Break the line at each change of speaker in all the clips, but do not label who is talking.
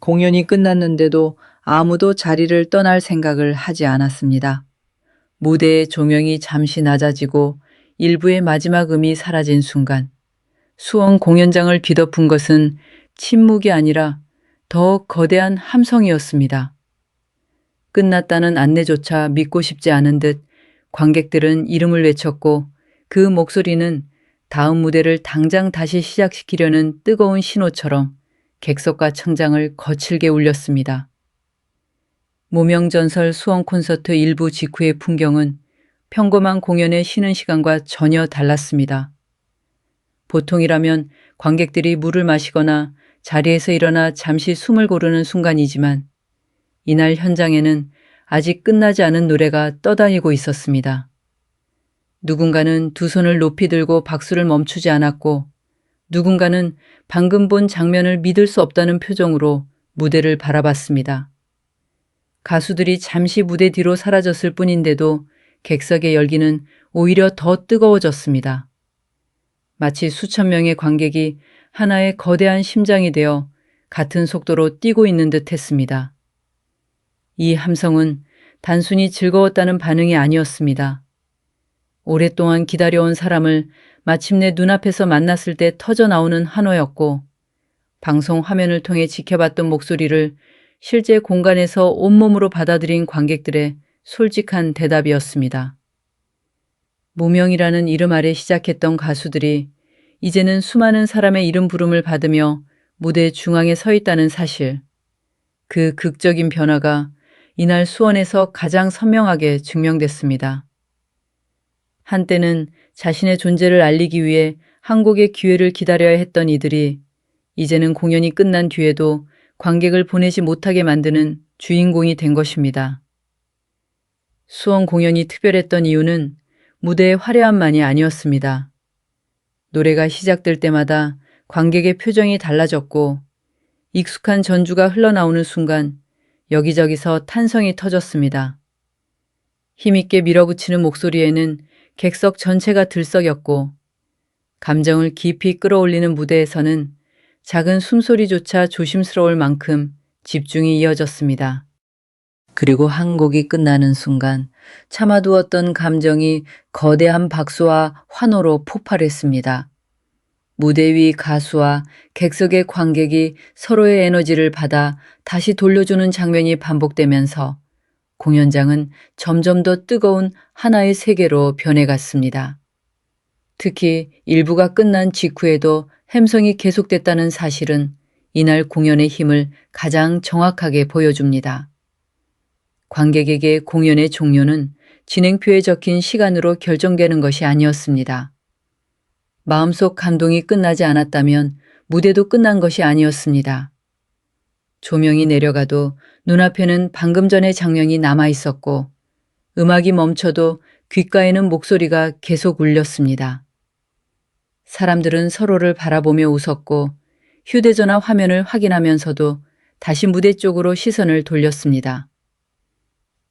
공연이 끝났는데도 아무도 자리를 떠날 생각을 하지 않았습니다. 무대의 조명이 잠시 낮아지고 일부의 마지막 음이 사라진 순간 수원 공연장을 뒤덮은 것은 침묵이 아니라 더 거대한 함성이었습니다. 끝났다는 안내조차 믿고 싶지 않은 듯 관객들은 이름을 외쳤고 그 목소리는 다음 무대를 당장 다시 시작시키려는 뜨거운 신호처럼 객석과 천장을 거칠게 울렸습니다. 무명전설 수원 콘서트 일부 직후의 풍경은 평범한 공연의 쉬는 시간과 전혀 달랐습니다. 보통이라면 관객들이 물을 마시거나 자리에서 일어나 잠시 숨을 고르는 순간이지만 이날 현장에는 아직 끝나지 않은 노래가 떠다니고 있었습니다. 누군가는 두 손을 높이 들고 박수를 멈추지 않았고 누군가는 방금 본 장면을 믿을 수 없다는 표정으로 무대를 바라봤습니다. 가수들이 잠시 무대 뒤로 사라졌을 뿐인데도 객석의 열기는 오히려 더 뜨거워졌습니다. 마치 수천 명의 관객이 하나의 거대한 심장이 되어 같은 속도로 뛰고 있는 듯 했습니다. 이 함성은 단순히 즐거웠다는 반응이 아니었습니다. 오랫동안 기다려온 사람을 마침내 눈앞에서 만났을 때 터져나오는 환호였고 방송 화면을 통해 지켜봤던 목소리를 실제 공간에서 온몸으로 받아들인 관객들의 솔직한 대답이었습니다. 무명이라는 이름 아래 시작했던 가수들이 이제는 수많은 사람의 이름 부름을 받으며 무대 중앙에 서 있다는 사실. 그 극적인 변화가 이날 수원에서 가장 선명하게 증명됐습니다. 한때는 자신의 존재를 알리기 위해 한 곡의 기회를 기다려야 했던 이들이 이제는 공연이 끝난 뒤에도 관객을 보내지 못하게 만드는 주인공이 된 것입니다. 수원 공연이 특별했던 이유는 무대의 화려함만이 아니었습니다. 노래가 시작될 때마다 관객의 표정이 달라졌고 익숙한 전주가 흘러나오는 순간 여기저기서 탄성이 터졌습니다. 힘있게 밀어붙이는 목소리에는 객석 전체가 들썩였고 감정을 깊이 끌어올리는 무대에서는 작은 숨소리조차 조심스러울 만큼 집중이 이어졌습니다. 그리고 한 곡이 끝나는 순간 참아두었던 감정이 거대한 박수와 환호로 폭발했습니다. 무대 위 가수와 객석의 관객이 서로의 에너지를 받아 다시 돌려주는 장면이 반복되면서 공연장은 점점 더 뜨거운 하나의 세계로 변해갔습니다. 특히 일부가 끝난 직후에도 함성이 계속됐다는 사실은 이날 공연의 힘을 가장 정확하게 보여줍니다. 관객에게 공연의 종료는 진행표에 적힌 시간으로 결정되는 것이 아니었습니다. 마음속 감동이 끝나지 않았다면 무대도 끝난 것이 아니었습니다. 조명이 내려가도 눈앞에는 방금 전의 장면이 남아 있었고 음악이 멈춰도 귓가에는 목소리가 계속 울렸습니다. 사람들은 서로를 바라보며 웃었고 휴대전화 화면을 확인하면서도 다시 무대 쪽으로 시선을 돌렸습니다.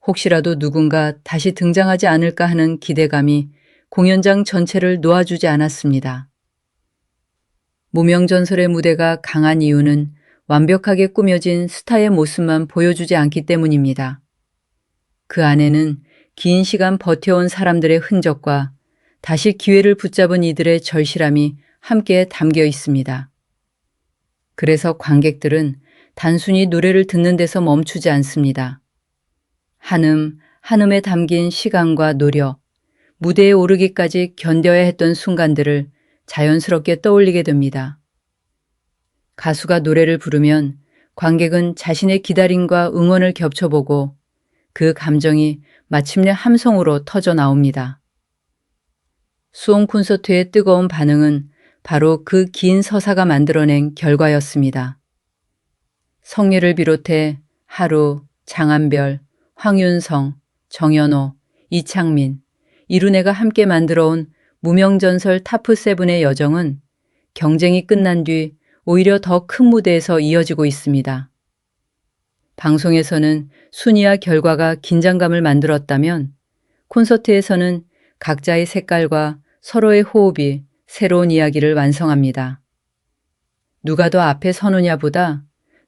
혹시라도 누군가 다시 등장하지 않을까 하는 기대감이 공연장 전체를 놓아주지 않았습니다. 무명전설의 무대가 강한 이유는 완벽하게 꾸며진 스타의 모습만 보여주지 않기 때문입니다. 그 안에는 긴 시간 버텨온 사람들의 흔적과 다시 기회를 붙잡은 이들의 절실함이 함께 담겨 있습니다. 그래서 관객들은 단순히 노래를 듣는 데서 멈추지 않습니다. 한음, 한음에 담긴 시간과 노력, 무대에 오르기까지 견뎌야 했던 순간들을 자연스럽게 떠올리게 됩니다. 가수가 노래를 부르면 관객은 자신의 기다림과 응원을 겹쳐보고 그 감정이 마침내 함성으로 터져 나옵니다. 수원 콘서트의 뜨거운 반응은 바로 그 긴 서사가 만들어낸 결과였습니다. 성예를 비롯해 하루, 장한별, 황윤성, 정연호, 이창민, 이룬애가 함께 만들어온 무명전설 타프7의 여정은 경쟁이 끝난 뒤 오히려 더 큰 무대에서 이어지고 있습니다. 방송에서는 순위와 결과가 긴장감을 만들었다면 콘서트에서는 각자의 색깔과 서로의 호흡이 새로운 이야기를 완성합니다. 누가 더 앞에 서느냐보다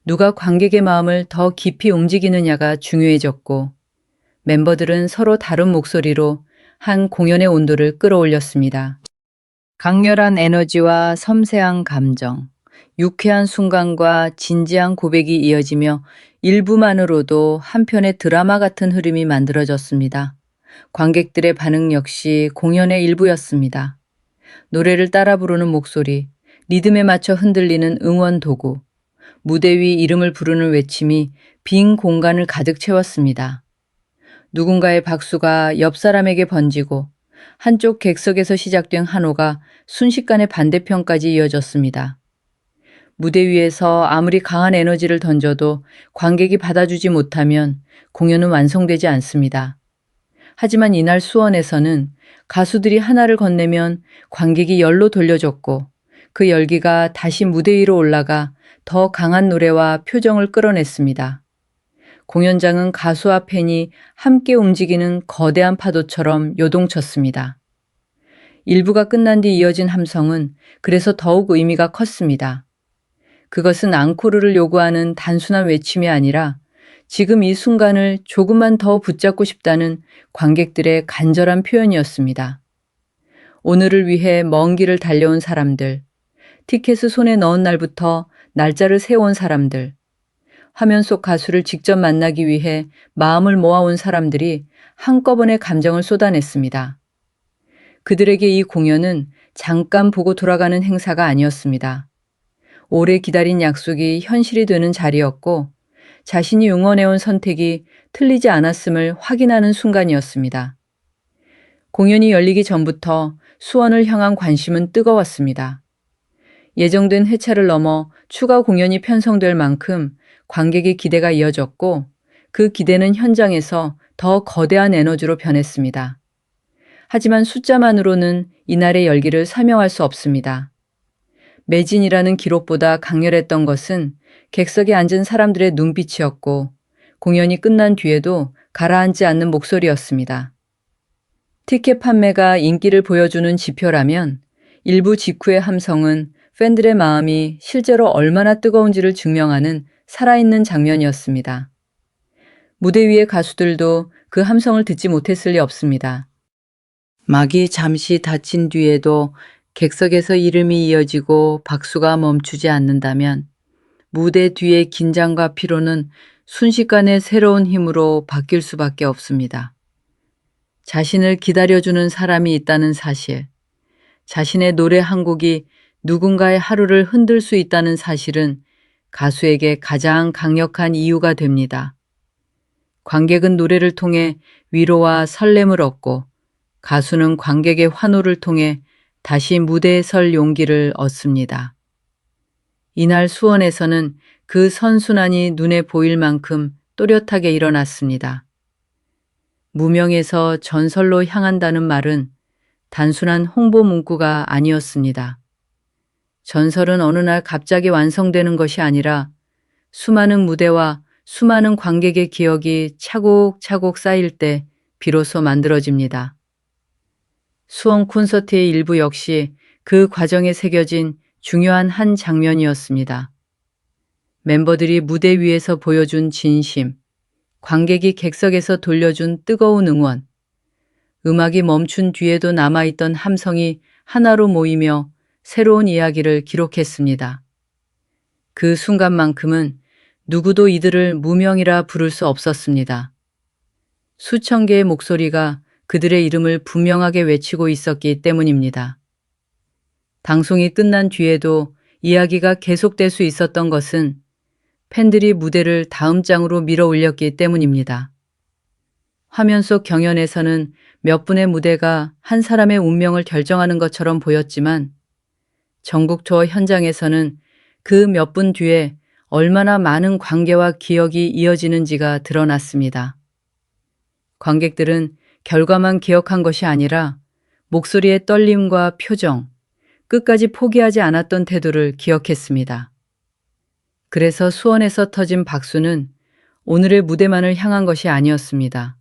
누가 관객의 마음을 더 깊이 움직이느냐가 중요해졌고 멤버들은 서로 다른 목소리로 한 공연의 온도를 끌어올렸습니다. 강렬한 에너지와 섬세한 감정, 유쾌한 순간과 진지한 고백이 이어지며 일부만으로도 한편의 드라마 같은 흐름이 만들어졌습니다. 관객들의 반응 역시 공연의 일부였습니다. 노래를 따라 부르는 목소리, 리듬에 맞춰 흔들리는 응원 도구, 무대 위 이름을 부르는 외침이 빈 공간을 가득 채웠습니다. 누군가의 박수가 옆 사람에게 번지고 한쪽 객석에서 시작된 환호가 순식간에 반대편까지 이어졌습니다. 무대 위에서 아무리 강한 에너지를 던져도 관객이 받아주지 못하면 공연은 완성되지 않습니다. 하지만 이날 수원에서는 가수들이 하나를 건네면 관객이 열로 돌려줬고 그 열기가 다시 무대 위로 올라가 더 강한 노래와 표정을 끌어냈습니다. 공연장은 가수와 팬이 함께 움직이는 거대한 파도처럼 요동쳤습니다. 일부가 끝난 뒤 이어진 함성은 그래서 더욱 의미가 컸습니다. 그것은 앙코르를 요구하는 단순한 외침이 아니라 지금 이 순간을 조금만 더 붙잡고 싶다는 관객들의 간절한 표현이었습니다. 오늘을 위해 먼 길을 달려온 사람들, 티켓을 손에 넣은 날부터 날짜를 세워온 사람들, 화면 속 가수를 직접 만나기 위해 마음을 모아온 사람들이 한꺼번에 감정을 쏟아냈습니다. 그들에게 이 공연은 잠깐 보고 돌아가는 행사가 아니었습니다. 오래 기다린 약속이 현실이 되는 자리였고 자신이 응원해온 선택이 틀리지 않았음을 확인하는 순간이었습니다. 공연이 열리기 전부터 수원을 향한 관심은 뜨거웠습니다. 예정된 회차를 넘어 추가 공연이 편성될 만큼 관객의 기대가 이어졌고 그 기대는 현장에서 더 거대한 에너지로 변했습니다. 하지만 숫자만으로는 이날의 열기를 설명할 수 없습니다. 매진이라는 기록보다 강렬했던 것은 객석에 앉은 사람들의 눈빛이었고 공연이 끝난 뒤에도 가라앉지 않는 목소리였습니다. 티켓 판매가 인기를 보여주는 지표라면 일부 직후의 함성은 팬들의 마음이 실제로 얼마나 뜨거운지를 증명하는 살아있는 장면이었습니다. 무대 위의 가수들도 그 함성을 듣지 못했을 리 없습니다. 막이 잠시 닫힌 뒤에도 객석에서 이름이 이어지고 박수가 멈추지 않는다면 무대 뒤의 긴장과 피로는 순식간에 새로운 힘으로 바뀔 수밖에 없습니다. 자신을 기다려주는 사람이 있다는 사실, 자신의 노래 한 곡이 누군가의 하루를 흔들 수 있다는 사실은 가수에게 가장 강력한 이유가 됩니다. 관객은 노래를 통해 위로와 설렘을 얻고 가수는 관객의 환호를 통해 다시 무대에 설 용기를 얻습니다. 이날 수원에서는 그 선순환이 눈에 보일 만큼 또렷하게 일어났습니다. 무명에서 전설로 향한다는 말은 단순한 홍보 문구가 아니었습니다. 전설은 어느 날 갑자기 완성되는 것이 아니라 수많은 무대와 수많은 관객의 기억이 차곡차곡 쌓일 때 비로소 만들어집니다. 수원 콘서트의 일부 역시 그 과정에 새겨진 중요한 한 장면이었습니다. 멤버들이 무대 위에서 보여준 진심, 관객이 객석에서 돌려준 뜨거운 응원, 음악이 멈춘 뒤에도 남아있던 함성이 하나로 모이며 새로운 이야기를 기록했습니다. 그 순간만큼은 누구도 이들을 무명이라 부를 수 없었습니다. 수천 개의 목소리가 그들의 이름을 분명하게 외치고 있었기 때문입니다. 방송이 끝난 뒤에도 이야기가 계속될 수 있었던 것은 팬들이 무대를 다음 장으로 밀어 올렸기 때문입니다. 화면 속 경연에서는 몇 분의 무대가 한 사람의 운명을 결정하는 것처럼 보였지만 전국 투어 현장에서는 그 몇 분 뒤에 얼마나 많은 관계와 기억이 이어지는지가 드러났습니다. 관객들은 결과만 기억한 것이 아니라 목소리의 떨림과 표정, 끝까지 포기하지 않았던 태도를 기억했습니다. 그래서 수원에서 터진 박수는 오늘의 무대만을 향한 것이 아니었습니다.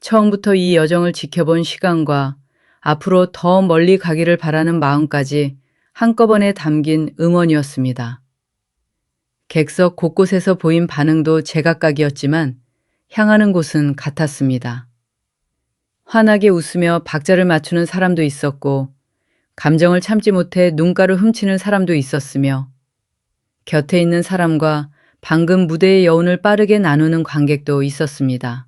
처음부터 이 여정을 지켜본 시간과 앞으로 더 멀리 가기를 바라는 마음까지 한꺼번에 담긴 응원이었습니다. 객석 곳곳에서 보인 반응도 제각각이었지만 향하는 곳은 같았습니다. 환하게 웃으며 박자를 맞추는 사람도 있었고 감정을 참지 못해 눈가를 훔치는 사람도 있었으며 곁에 있는 사람과 방금 무대의 여운을 빠르게 나누는 관객도 있었습니다.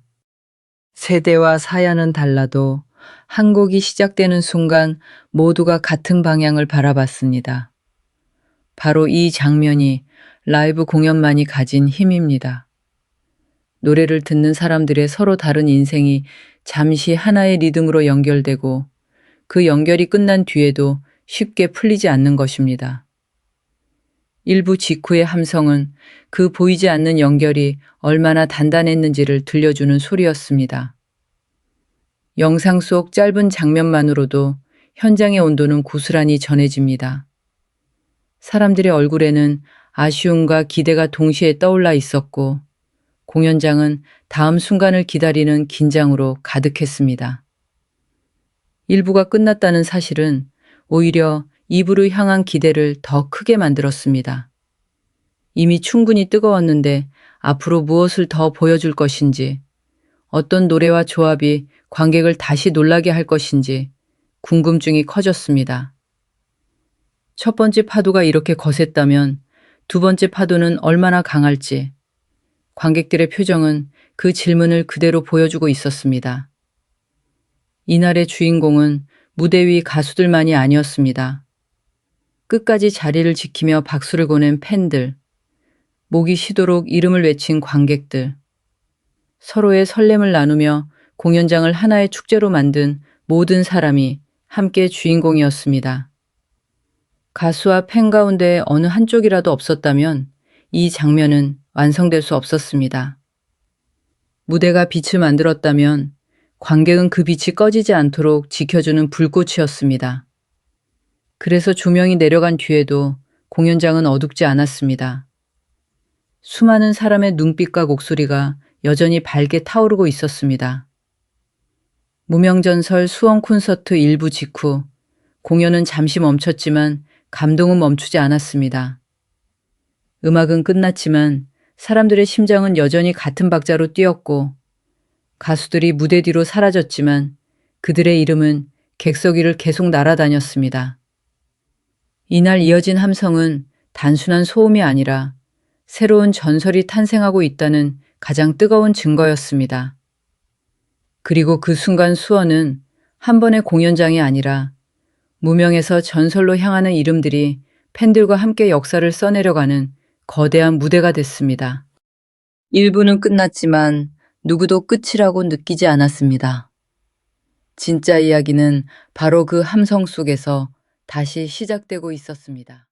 세대와 사야는 달라도 한 곡이 시작되는 순간 모두가 같은 방향을 바라봤습니다. 바로 이 장면이 라이브 공연만이 가진 힘입니다. 노래를 듣는 사람들의 서로 다른 인생이 잠시 하나의 리듬으로 연결되고 그 연결이 끝난 뒤에도 쉽게 풀리지 않는 것입니다. 일부 직후의 함성은 그 보이지 않는 연결이 얼마나 단단했는지를 들려주는 소리였습니다. 영상 속 짧은 장면만으로도 현장의 온도는 고스란히 전해집니다. 사람들의 얼굴에는 아쉬움과 기대가 동시에 떠올라 있었고 공연장은 다음 순간을 기다리는 긴장으로 가득했습니다. 1부가 끝났다는 사실은 오히려 2부를 향한 기대를 더 크게 만들었습니다. 이미 충분히 뜨거웠는데 앞으로 무엇을 더 보여줄 것인지, 어떤 노래와 조합이 관객을 다시 놀라게 할 것인지 궁금증이 커졌습니다. 첫 번째 파도가 이렇게 거셌다면 두 번째 파도는 얼마나 강할지 관객들의 표정은 그 질문을 그대로 보여주고 있었습니다. 이날의 주인공은 무대 위 가수들만이 아니었습니다. 끝까지 자리를 지키며 박수를 보낸 팬들, 목이 쉬도록 이름을 외친 관객들, 서로의 설렘을 나누며 공연장을 하나의 축제로 만든 모든 사람이 함께 주인공이었습니다. 가수와 팬 가운데 어느 한쪽이라도 없었다면 이 장면은 완성될 수 없었습니다. 무대가 빛을 만들었다면 관객은 그 빛이 꺼지지 않도록 지켜주는 불꽃이었습니다. 그래서 조명이 내려간 뒤에도 공연장은 어둡지 않았습니다. 수많은 사람의 눈빛과 목소리가 여전히 밝게 타오르고 있었습니다. 무명전설 수원 콘서트 1부 직후 공연은 잠시 멈췄지만 감동은 멈추지 않았습니다. 음악은 끝났지만 사람들의 심장은 여전히 같은 박자로 뛰었고 가수들이 무대 뒤로 사라졌지만 그들의 이름은 객석 위를 계속 날아다녔습니다. 이날 이어진 함성은 단순한 소음이 아니라 새로운 전설이 탄생하고 있다는 가장 뜨거운 증거였습니다. 그리고 그 순간 수원은 한 번의 공연장이 아니라 무명에서 전설로 향하는 이름들이 팬들과 함께 역사를 써내려가는 거대한 무대가 됐습니다. 1부는 끝났지만 누구도 끝이라고 느끼지 않았습니다. 진짜 이야기는 바로 그 함성 속에서 다시 시작되고 있었습니다.